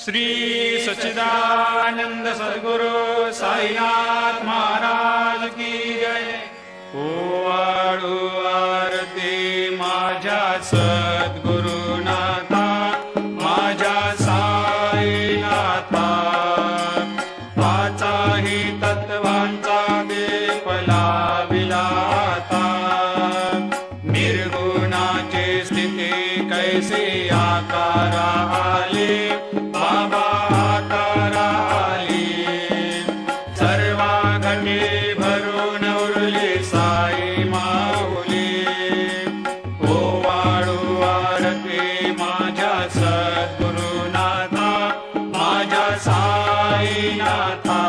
श्री सच्चिदानंद सद्गुरु साईनाथ महाराज की जय। ओवाळू आरती माझ्या सद्गुरुनाथा, माझ्या साईनाथा, पाचाही तत्वांचा दीप लाविलाता। निर्गुणाची स्थिती कैसी आकारा आली, बाबा आकारा आली। सर्वा घटी भरून उरली साई माऊली। ओवाळू आरती माझ्या सद्गुरुनाथा, माझ्या साईनाथा।